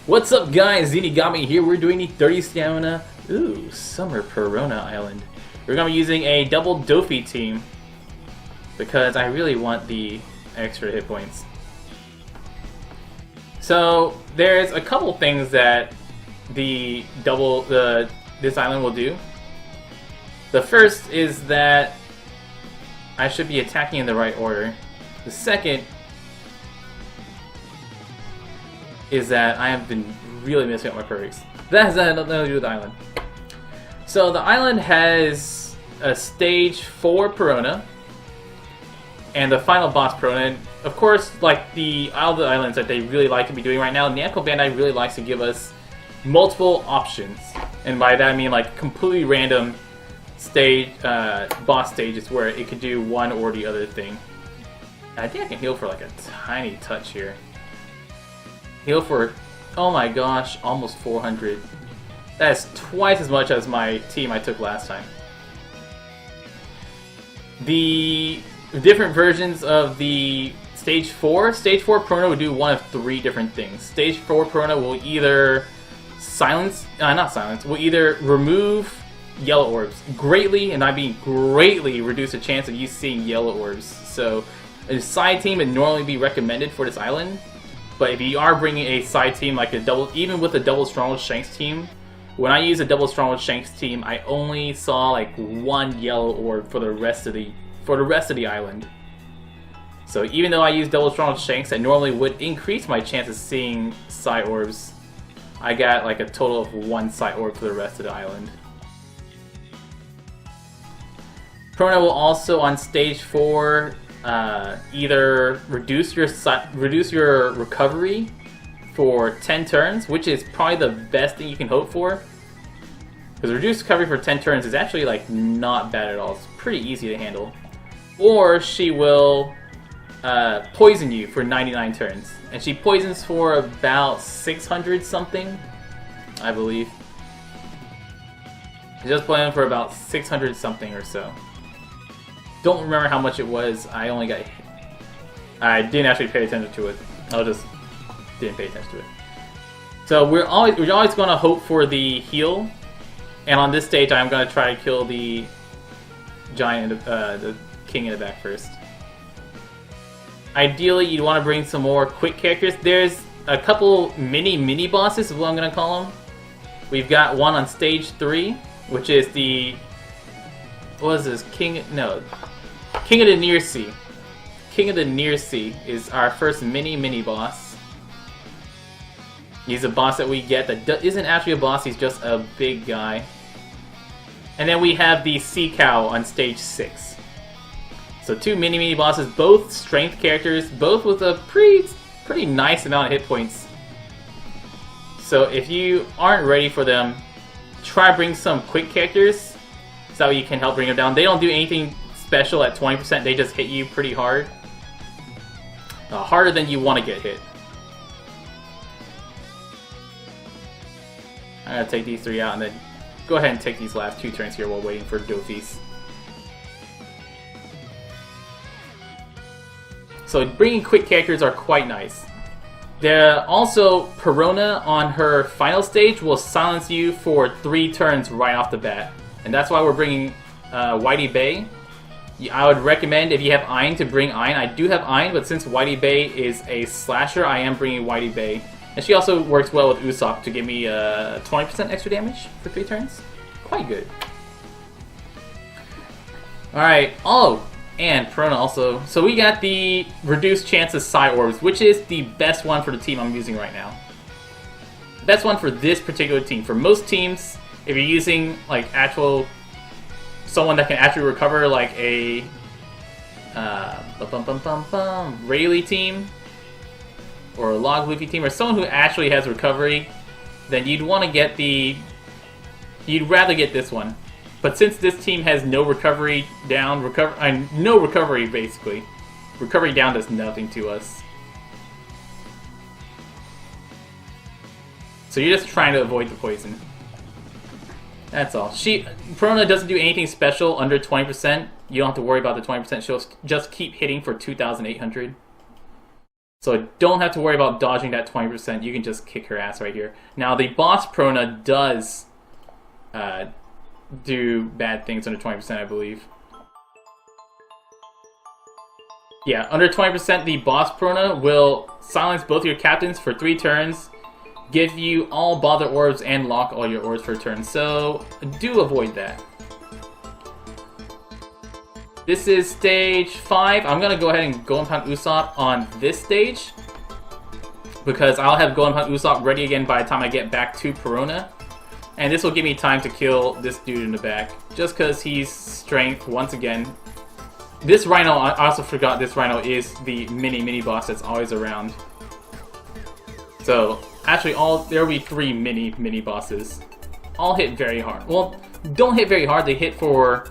What's up, guys? Zinigami here. We're doing the 30 stamina, Summer Perona Island. We're gonna be using a double Dofi team because I really want the extra hit points. So there's a couple things that this island will do. The first is that I should be attacking in the right order. The second is that I have been really messing up my perks. That has nothing to do with the island. So the island has a stage 4 Perona and the final boss Perona. And of course, like all the islands that they really like to be doing right now, Namco Bandai really likes to give us multiple options. And by that I mean like completely random boss stages where it could do one or the other thing. I think I can heal for like a tiny touch here. Heal for, oh my gosh, almost 400. That's twice as much as my team I took last time. The different versions of the Stage 4 Perona will do one of 3 different things. Stage 4 Perona will either will either remove yellow orbs greatly, and I mean greatly reduce the chance of you seeing yellow orbs. So a side team would normally be recommended for this island. But if you are bringing a side team like even with a double strong with Shanks team, when I use a double strong with Shanks team, I only saw like 1 yellow orb for the rest of the island. So even though I use double strong with Shanks, that normally would increase my chance of seeing side orbs, I got like a total of 1 side orb for the rest of the island. Perona will also on stage 4 either reduce your recovery for 10 turns, which is probably the best thing you can hope for. Because reduced recovery for 10 turns is actually like not bad at all. It's pretty easy to handle. Or she will poison you for 99 turns, and she poisons for about 600 something, I believe. She just poison for about 600 something or so. Don't remember how much it was. I didn't actually pay attention to it. I just didn't pay attention to it. So we're always going to hope for the heal, and on this stage I'm going to try to kill the giant, the king in the back first. Ideally, you'd want to bring some more quick characters. There's a couple mini bosses, is what I'm going to call them. We've got one on stage 3, which is the what is this? King of the Near Sea. King of the Near Sea is our first mini boss. He's a boss that we get that isn't actually a boss, he's just a big guy. And then we have the Sea Cow on stage 6. So 2 mini bosses, both strength characters, both with a pretty nice amount of hit points. So if you aren't ready for them, try to bring some quick characters. So you can help bring them down. They don't do anything special at 20%, they just hit you pretty hard. Harder than you want to get hit. I'm going to take these 3 out and then go ahead and take these last 2 turns here while waiting for Dofis. So bringing quick characters are quite nice. Also, Perona on her final stage will silence you for 3 turns right off the bat. And that's why we're bringing Whitey Bay. I would recommend, if you have Ein, to bring Ein. I do have Ein, but since Whitey Bay is a slasher, I am bringing Whitey Bay. And she also works well with Usopp to give me 20% extra damage for 3 turns. Quite good. Alright, and Perona also. So we got the reduced chance of side orbs, which is the best one for the team I'm using right now. Best one for this particular team. For most teams, if you're using like someone that can actually recover, like a Rayleigh team or a Log Luffy team, or someone who actually has recovery, then you'd want to get you'd rather get this one. But since this team has no recovery down, no recovery basically, recovery down does nothing to us. So you're just trying to avoid the poison. That's all. Perona doesn't do anything special under 20%. You don't have to worry about the 20%. She'll just keep hitting for 2,800. So don't have to worry about dodging that 20%. You can just kick her ass right here. Now the boss Perona does do bad things under 20%, I believe. Yeah, under 20%, the boss Perona will silence both your captains for 3 turns, give you all bother orbs, and lock all your orbs for a turn. So do avoid that. This is stage 5. I'm going to go ahead and Golden Pound Usopp on this stage, because I'll have Golden Pound Usopp ready again by the time I get back to Perona. And this will give me time to kill this dude in the back, just because he's strength once again. This Rhino, I also forgot this Rhino is the mini boss that's always around. So, actually there will be 3 mini bosses. All hit very hard. Well, don't hit very hard, they hit for...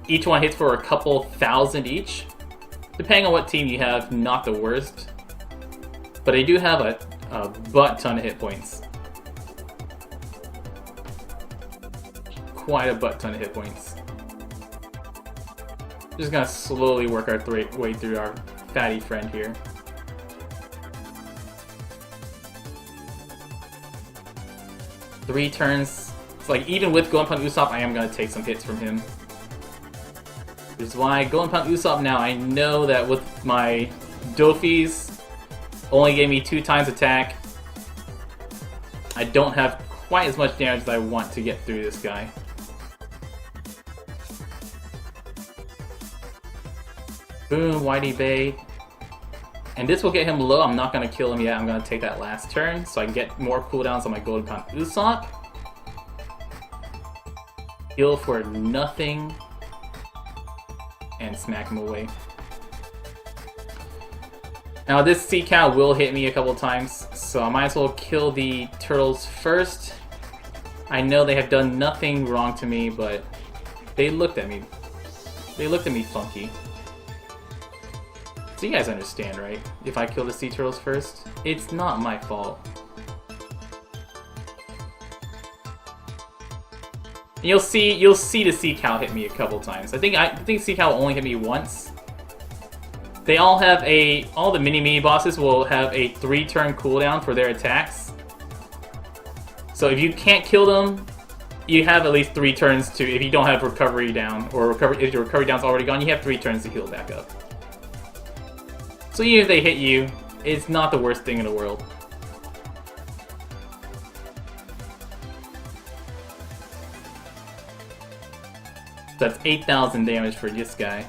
Each one hits for a couple thousand each. Depending on what team you have, not the worst. But they do have a butt ton of hit points. Quite a butt ton of hit points. Just gonna slowly work our way through our fatty friend here. Three turns. It's like, even with Golden Pound Usopp, I am gonna take some hits from him. Which is why Golden Pound Usopp now, I know that with my Dofis only gave me 2 times attack, I don't have quite as much damage as I want to get through this guy. Boom, Whitey Bay. And this will get him low. I'm not going to kill him yet. I'm going to take that last turn so I can get more cooldowns on my Golden Pound Usopp. Heal for nothing. And smack him away. Now this sea cow will hit me a couple times, so I might as well kill the turtles first. I know they have done nothing wrong to me, but they looked at me. They looked at me funky. So you guys understand, right? If I kill the sea turtles first, it's not my fault. And you'll see the sea cow hit me a couple times. I think sea cow only hit me once. They all have all the mini bosses will have a 3-turn cooldown for their attacks. So if you can't kill them, you have at least 3 turns to, if you don't have recovery down, or if your recovery down's already gone, you have 3 turns to heal back up. So even if they hit you, it's not the worst thing in the world. That's 8,000 damage for this guy.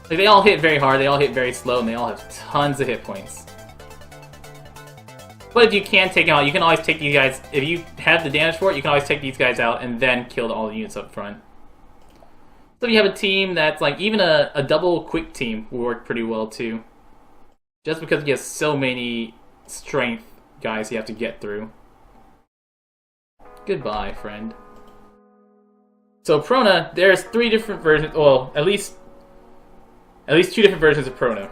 Like, they all hit very hard, they all hit very slow, and they all have tons of hit points. But if you can take them out, you can always take these guys, if you have the damage for it, you can always take these guys out and then kill all the units up front. So if you have a team that's like, even a double quick team will work pretty well too. Just because you have so many strength guys you have to get through. Goodbye, friend. So Perona, there's 3 different versions, well, at least 2 different versions of Perona.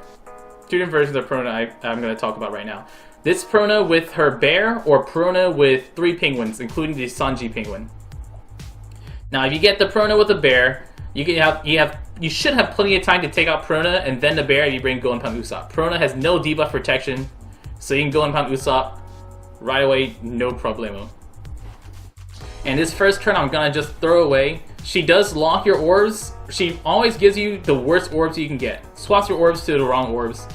2 different versions of Perona I'm going to talk about right now. This Perona with her bear, or Perona with 3 penguins, including the Sanji penguin. Now, if you get the Perona with the bear, you should have plenty of time to take out Perona and then the bear if you bring Golden Pound Usopp. Perona has no debuff protection, so you can Golden Pound Usopp right away, no problemo. And this first turn I'm gonna just throw away. She does lock your orbs. She always gives you the worst orbs you can get. Swaps your orbs to the wrong orbs.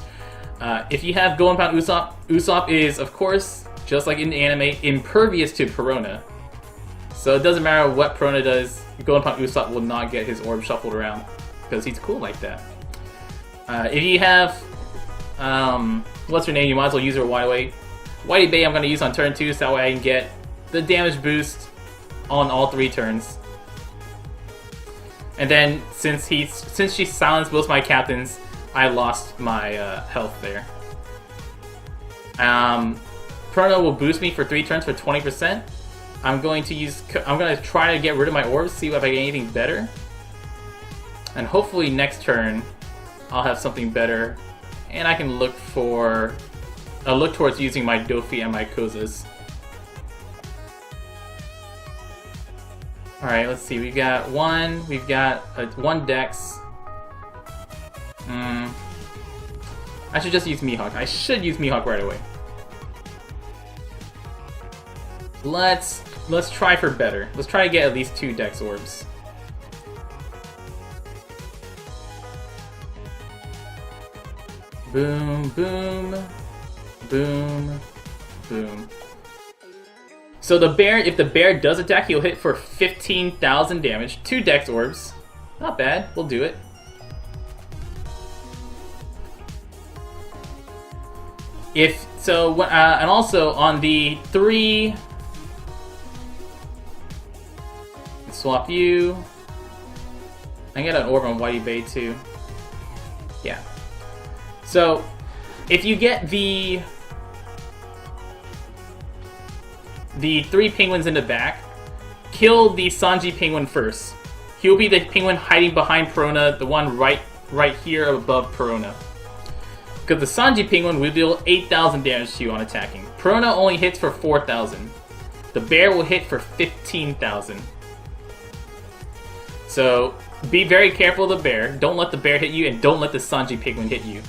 If you have Golden Pound Usopp, Usopp is, of course, just like in the anime, impervious to Perona. So it doesn't matter what Perona does, Golden Pound Usopp will not get his orb shuffled around, because he's cool like that. If you have, what's her name, you might as well use her Whitey Bay I'm going to use on turn 2, so that way I can get the damage boost on all 3 turns. And then, since she silenced both my captains, I lost my health there. Perona will boost me for 3 turns for 20%. I'm going to try to get rid of my orbs, see if I get anything better. And hopefully next turn, I'll have something better. And I can look towards using my Dofi and my Kozas. Alright, let's see, we've got 1 Dex. I should just use Mihawk. I should use Mihawk right away. Let's try for better. Let's try to get at least 2 Dex Orbs. Boom, boom, boom, boom. So the bear, if the bear does attack, he'll hit for 15,000 damage. 2 Dex Orbs. Not bad. We'll do it. If so, and also on the 3, swap you. I get an orb on Whitey Bay too. Yeah. So, if you get the 3 penguins in the back, kill the Sanji penguin first. He'll be the penguin hiding behind Perona, the one right here above Perona. Because the Sanji penguin will deal 8,000 damage to you on attacking. Perona only hits for 4,000. The bear will hit for 15,000. So, be very careful of the bear. Don't let the bear hit you, and don't let the Sanji penguin hit you.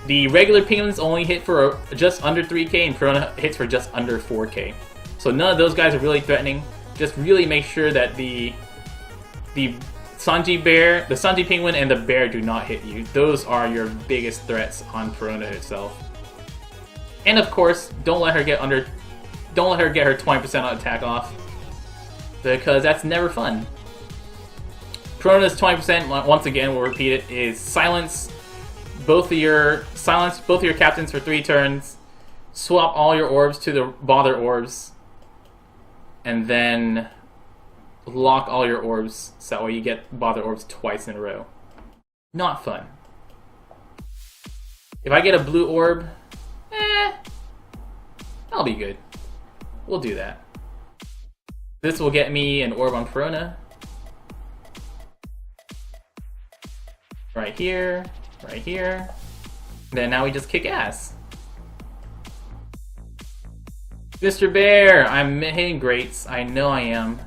The regular penguins only hit for just under 3k, and Perona hits for just under 4k. So none of those guys are really threatening. Just really make sure that the Sanji bear, the Sanji penguin, and the bear do not hit you. Those are your biggest threats on Perona itself. And of course, don't let her get her 20% on attack off, because that's never fun. Perona's 20%, once again, we'll repeat it, is silence both of your captains for 3 turns. Swap all your orbs to the bother orbs, and then lock all your orbs so that way you get bother orbs twice in a row. Not fun. If I get a blue orb, I'll be good. We'll do that. This will get me an orb on Perona. Right here, right here. Then now we just kick ass. Mr. Bear, I'm hitting greats. I know I am.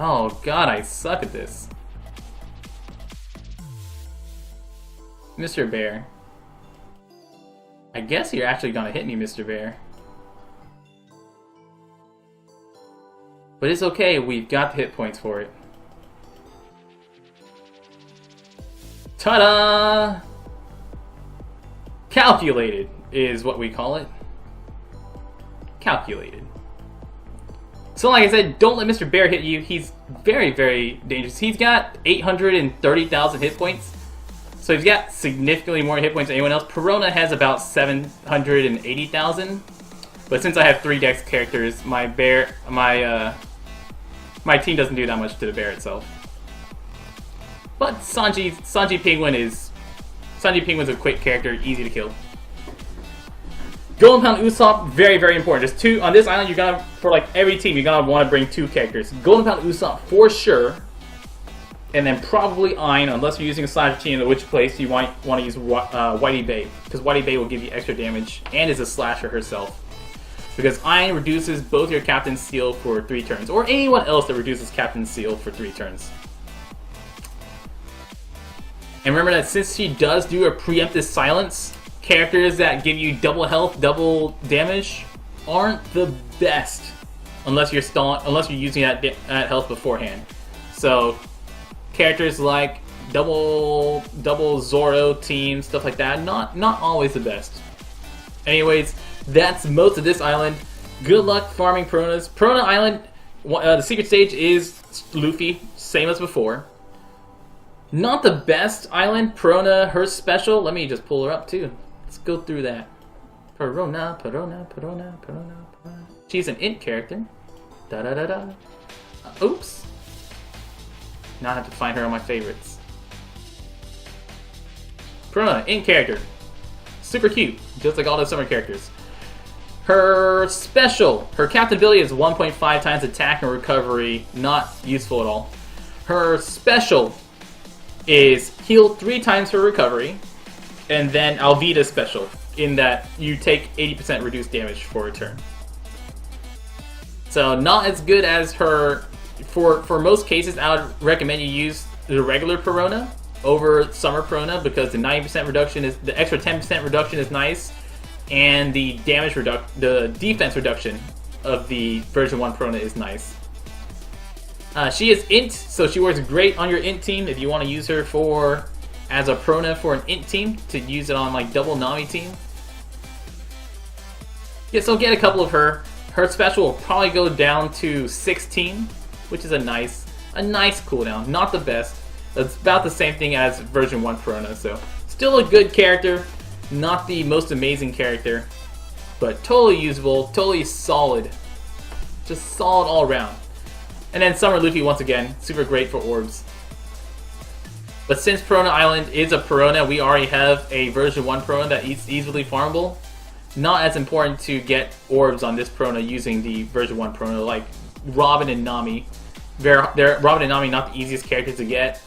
Oh god, I suck at this. Mr. Bear. I guess you're actually gonna hit me, Mr. Bear. But it's okay, we've got the hit points for it. Ta-da! Calculated is what we call it. Calculated. So like I said, don't let Mr. Bear hit you. He's very, very dangerous. He's got 830,000 hit points. So he's got significantly more hit points than anyone else. Perona has about 780,000. But since I have 3 Dex characters, my team doesn't do that much to the bear itself. But Sanji Penguin's a quick character, easy to kill. Golden Pound Usopp, very, very important. Just 2 on this island. You're gonna, for like every team, you're gonna want to bring 2 characters. Golden Pound Usopp for sure, and then probably Ein, unless you're using a slasher team, in which place you want to use Whitey Bay, because Whitey Bay will give you extra damage and is a slasher herself. Because Ein reduces both your Captain's Seal for 3 turns, or anyone else that reduces Captain's Seal for 3 turns. And remember that since she does do a preemptive silence, characters that give you double health, double damage aren't the best unless you're using that health beforehand. So characters like double Zoro team, stuff like that, not always the best. Anyways, that's most of this island. Good luck farming Peronas. Perona Island, the secret stage is Luffy, same as before. Not the best island. Perona, her special. Let me just pull her up too. Let's go through that. Perona. She's an int character. Da da da da. Oops. Now I have to find her on my favorites. Perona, int character. Super cute, just like all the summer characters. Her special, her captain ability is 1.5 times attack and recovery. Not useful at all. Her special is heal 3 times her recovery, and then Alvida special, in that you take 80% reduced damage for a turn. So not as good as her. For most cases, I would recommend you use the regular Perona, over Summer Perona because the 90% reduction is the extra 10% reduction is nice, and the the defense reduction of the version 1 Perona is nice. She is int, so she works great on your int team if you want to use her as a Perona for an int team to use it on like double Nami team. Yeah, so get a couple of her. Her special will probably go down to 16, which is a nice cooldown. Not the best. It's about the same thing as version 1 Perona, so still a good character. Not the most amazing character, but totally usable, totally solid. Just solid all around. And then Summer Luffy, once again, super great for orbs. But since Perona Island is a Perona, we already have a version 1 Perona that is easily farmable. Not as important to get orbs on this Perona using the version 1 Perona, like Robin and Nami. Robin and Nami not the easiest characters to get.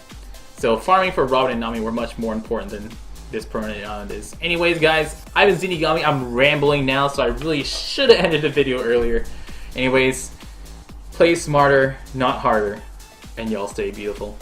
So farming for Robin and Nami were much more important than this Perona Island is. Anyways, guys, I've been Zenigami. I'm rambling now, so I really should have ended the video earlier. Anyways, play smarter, not harder, and y'all stay beautiful.